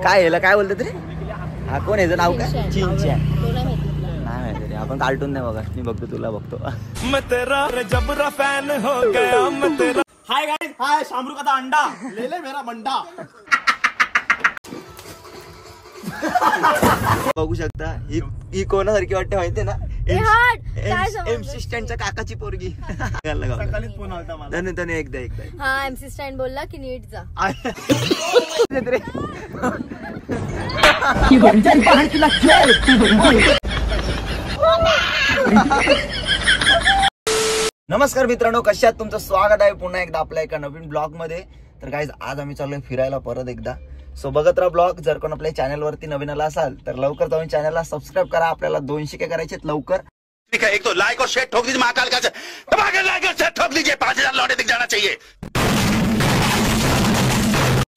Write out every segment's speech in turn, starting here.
काय याला काय बोलतात रे? हा कोण याचं नाव काय? चिंचॅन. नाही माहिती रे, आपण कार्टून नाही बघा. मी बघतो तुला बघतो. हाय गाइस, हाय शामरू का अंडा ले ले मेरा मंडा. बघू शकता ही कोणासारखी वाटते माहितीये ना? एमसी स्टँडच्या काकाची पोरगी. सकाळीच फोन आलता मला. त्याने एकदा हा एमसी स्टँड बोलला की नीट जा. नमस्कार मित्रांनो, कशात तुमचं स्वागत आहे पुन्हा एकदा आपल्या एका नवीन ब्लॉग मध्ये. तर गाईज आज आम्ही चाललोय फिरायला परत एकदा. सो बघत राहा ब्लॉग. जर कोण आपल्या चॅनल वरती नवीन आला असाल तर लवकर जाऊन चॅनलला सबस्क्राईब करा. आपल्याला 200 के करायचे लवकर. ठीक है, एक तो लाइक और शेयर ठोक दीजिए महाकाल का, लाइक और शेयर ठोक दीजिए. 5000 लौटे दिख जाना चाहिए.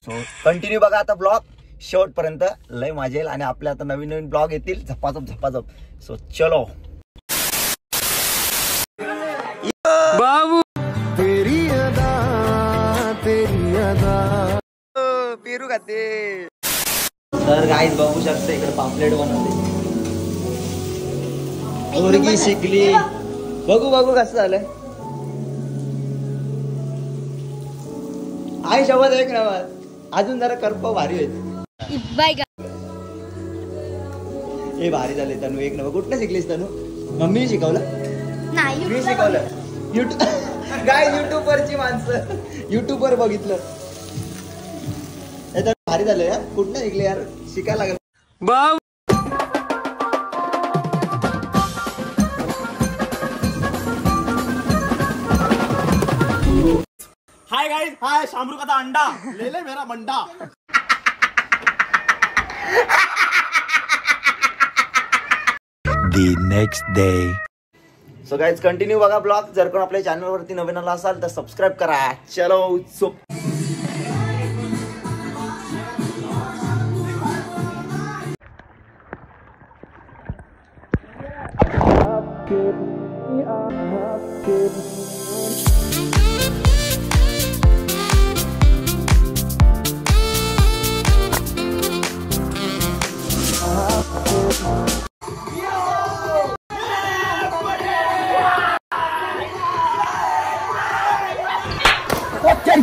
सो कंटिन्यू बघा आता ब्लॉग शेवटपर्यंत, लय मजा येईल. आणि आपल्या आता नवीन नवीन ब्लॉग येतील झपाझप. सो चलो बाबू. तेरी अदा पेरू खाते. तर गाईज बघू शकता इकडे पापलेट बनवते. मुलगी शिकली. बघू कसं झालंय. आई सोबत एक नंबर. अजून जरा करप भारी होईल. हे भारी झाले तनू, एक नंबर. कुठलं शिकलीस तनू? मम्मीने शिकवलं? नाही मी शिकवलं. युट्यूब वरची माणसं युट्यूब वर बघितलं. भारी झालं यार. कुठनं शिकले यार? शिकायला लागलं. हाय गाइस, हाय शामरू का अंडा ले ले मेरा मंडा. The next day. So guys continue बघा ब्लॉग. जर कोण आपल्या चॅनल वरती नवीन आला असाल तर सबस्क्राईब करा. चलो सो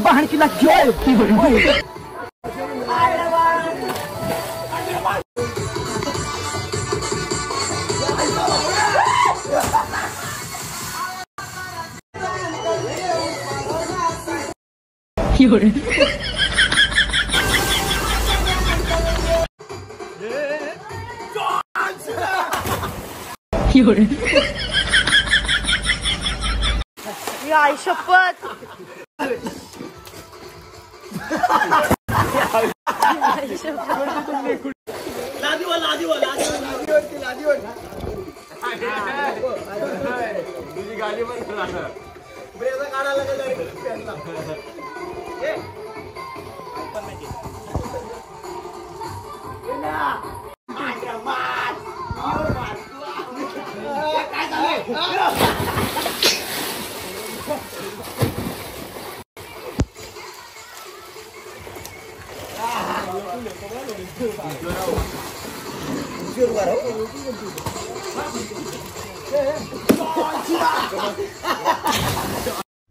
बाहर की लग आई शपथ.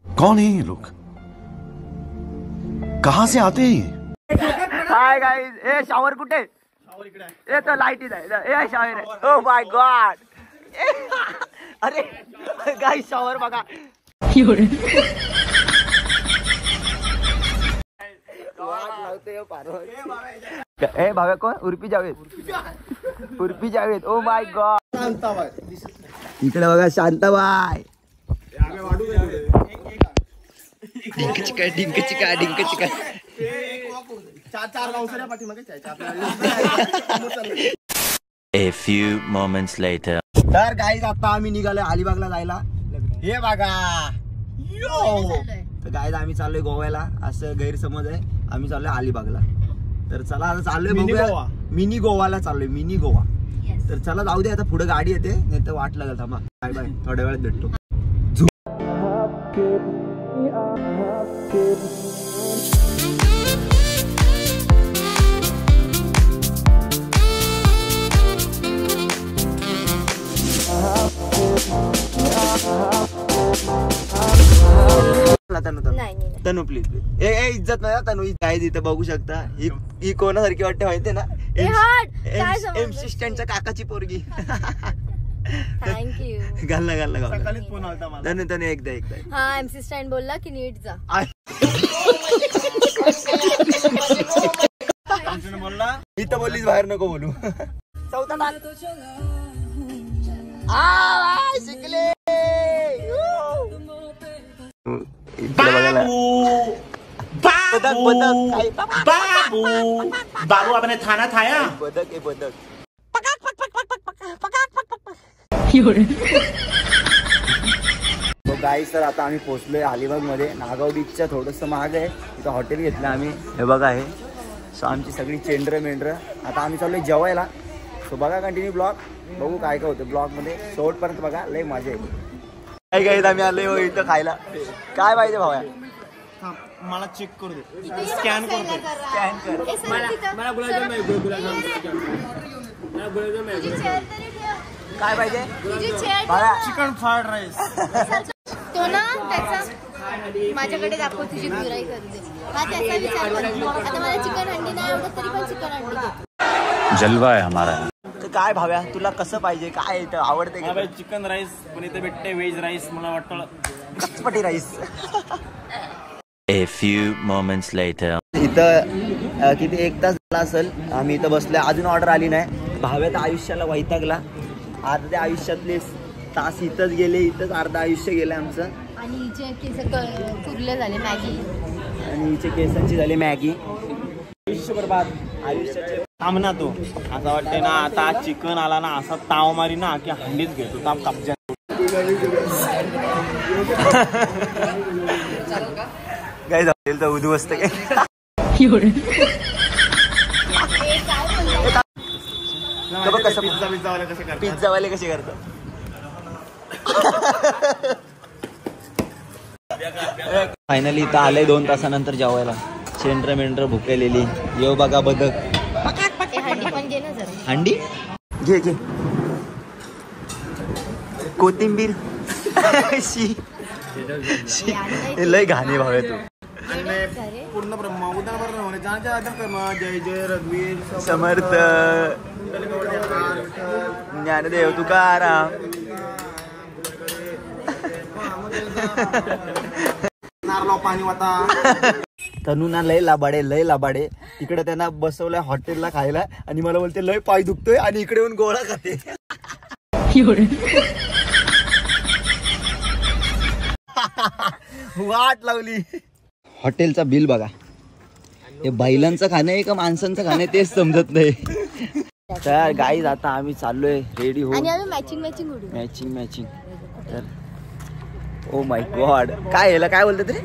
कौन है ये लोग? कहाँ से आते हैं? Hi guys. ए शॉवर कुठे? ए तर लाईट आहे. ए शॉवर आहे. Oh my God. अरे गाइस शॉवर बघा. ए भाव्या कोण? Urfi Javed. Oh my God. इकडे बघा शांताबाई. डिंक चिका. चार गावसऱ्या पाठीमागे A few moments later. तर गाईज आता आम्ही निघालोय अलिबागला जायला. हे बघा तर गाईज आम्ही चाललोय गोव्याला. असं गैरसमज आहे. आम्ही चाललोय अलिबागला. तर चला आता चाललोय बघूया. मिनी गोवाला चाललोय. मिनी गोवा. तर चला जाऊ दे. आता पुढे गाडी येते नाही तर वाट लागेल. थांबा. Bye bye. थोड्या वेळात भेटतो. नाही तनु प्लीज ए इज्जत नाही तनु काय इथं बघू शकता ही कोणासारखी वाटते माहितीये ना MC स्टँडच्या काकाची पोरगी थँक्यू. घाल ना सकाळीच फोन आलता मला. तनु एकदा हा MC स्टँड बोलला की नीट जा. बोलला मी तर बोललीच बाहेर नको बोलू. चौथा शिकले बाबू आपने थाना थाया बदक आहे बदक. गाईस तर आता आम्ही पोहोचलोय अलिबाग मध्ये. नागाव बीचच्या थोडस महाग आहे तिथं हॉटेल घेतलं आम्ही. हे बघा आहे सो आमची सगळी चेंडर मेंढर. आता आम्ही चाललोय जेवायला. सो बघा कंटिन्यू ब्लॉग. बघू काय काय होतं ब्लॉग मध्ये. शेवटपर्यंत बघा लय मजा येते. काय काय आम्ही आलोय इथं खायला. काय पाहिजे भावा. मला चेक करू दे. स्कॅन करू दे. स्कॅन कर. मला गुलाबजाम काय पाहिजे भावा. Chicken fried rice. तो ना त्याचा माझ्याकडे दाखव तुझी गिराई करू दे. हा त्याचा विचार करतो. आता मला चिकन अंडी नाही आवडत तरी पण चिकन अंडी घेतो. जलवा है हमारा. तर काय भाव्या तुला कसं पाहिजे काय इथं आवडते का. चिकन राईस पण इथे भेटते व्हेज राईस. मला वाटतं चटपटी rice. A few moments later. इथं किती 1 तास झाला असेल आम्ही इथं बसलोय. अजून ऑर्डर आली नाही. भाव्यात आयुष्याला वैतागला. अर्ध्या आयुष्यातले तास इथंच गेले. इथंच अर्ध आयुष्य गेले आमचं. आणि हिचे केस कुरले झाले मॅगी. आणि हिचे केसांची झाली मॅगी. आयुष्य बरबाद. आयुष्याचे थांबना तो. असं वाटतंय ना आता चिकन आला ना असा ताव मारी ना की हंडीच घेतो. ताप कापजा. काय झालं तर उद्ध्वस्त काय. पिझ्झावाले कसे करतात. फायनली इथं आलंय 2 तासानंतर जेवायला. चेंडर मेंढर भुकेलेली. येऊ बघा बदक. हंडी पण घे ना जरा. हंडी घे घे. कोथिंबीर लय घाणे भावे तू. पूर्ण ब्रह्मा उदाहरण होणे ज्याच्या आदर कर्म जय जय रघुवीर समर्थ ज्ञानदेव तुकाराम. नारळाव पाणी वाटा. तनु ना लय लाबाडे. तिकडे त्यांना बसवलंय हॉटेलला खायला आणि मला बोलते लय पाय दुखतोय आणि इकडे येऊन गोळा खाते. वाट लावली. हॉटेलचा बिल बघा. हे बैलांचं खाणं आहे का माणसांचं खाणं आहे तेच समजत नाही. तर गाईज आता आम्ही चाललोय रेडी हो. आणि आम्ही मॅचिंग उडू. मॅचिंग तर ओ माय गॉड. काय याला काय बोलतात रे.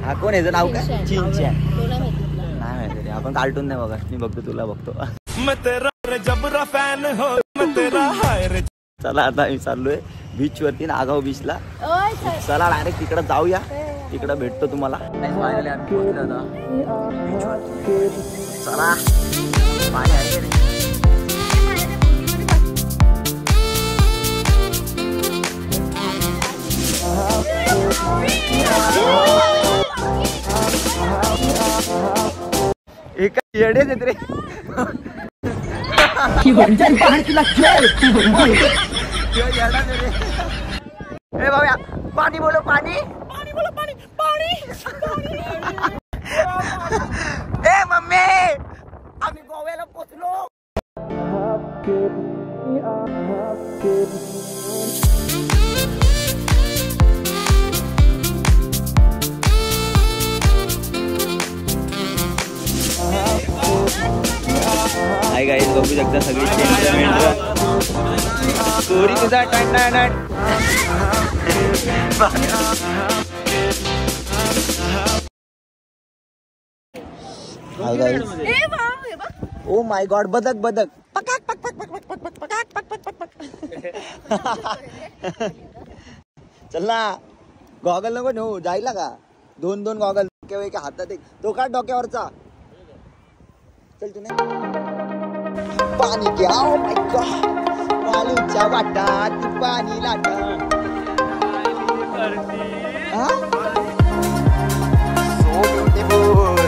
हा कोण याचं नाव काय. चिंच्या. नाही माहिती रे. आपण कार्टून नाही बघा. मी बघतो तुला बघतो. चला आता आम्ही चाललोय बीच वरती नागाव बीचला. चला डायरेक्ट तिकडे जाऊया. तिकडे भेटतो तुम्हाला. फायनली आम्ही पोहोचलो आता बीच वरती. चला पाणी आहे रे. एका येडेच येत रे. ए बाबा पाणी बोलो पाणी. ए मम्मी आम्ही गोव्याला पोचलो. हाय गाईज बघू शकता सगळी स्टोरी तुझा hi guys. Oh my God बदक बदक. चल ना. गॉगल नको नेऊ जायला का. 2 गॉगल डोक्यावर हातात एक तो काढ डोक्यावरचा. चल तू नाही पाणी घ्या. ओ माय गॉड आलूच्या वाटात पाणी लाटा सो ब्युटिफुल.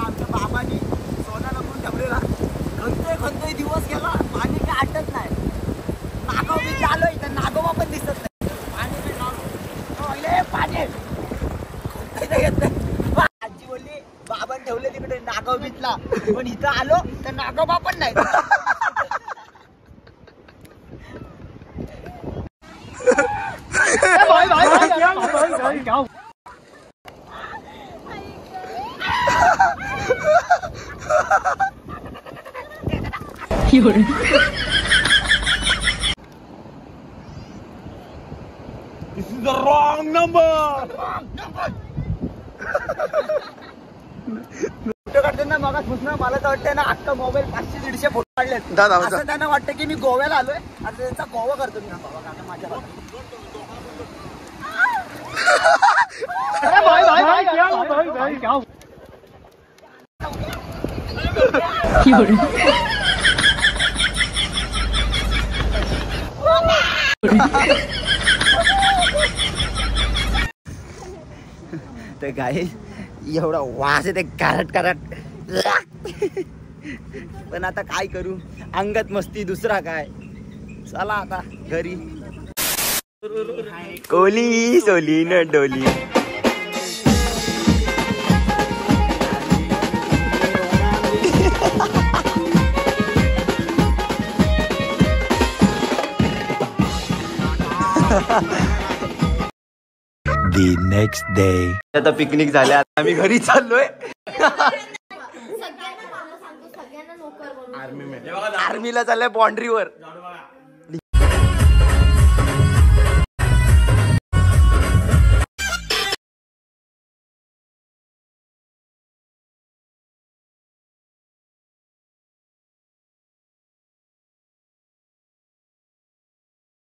आमच्या बाबांनी सोना लपून ठेवलेला. खंतोय दिवस गेला, पाणी काय आटत नाही. नागोबा मी आलोय तर नागोबा पण दिसत नाही. पाणी आजी बोलली बाबांनी ठेवले तिकडे नागोबीतला, पण इथं आलो तर नागोबा पण नाही. This is the wrong number. Photo काढताना मग पुसणं मला तर वाटतंय ना अख्खा मोबाईल 500-150 फोटो काढलेत. असं त्यांना वाटतं की मी गोव्याला आलोय आणि त्यांचा गोवा करतो मी. बाबा काका माझ्या तर काय एवढा वास येते कारट कारट. पण आता काय करू, अंगात मस्ती दुसरा काय. चला आता घरी. कोली सोली न डोली. The next day. आता पिकनिक झाल्या, आता आम्ही घरी चाललोय. सगळ्यांना मला सांगतो, सगळ्यांना नोकर बनवून. आर्मीला चाललंय बाउंड्रीवर.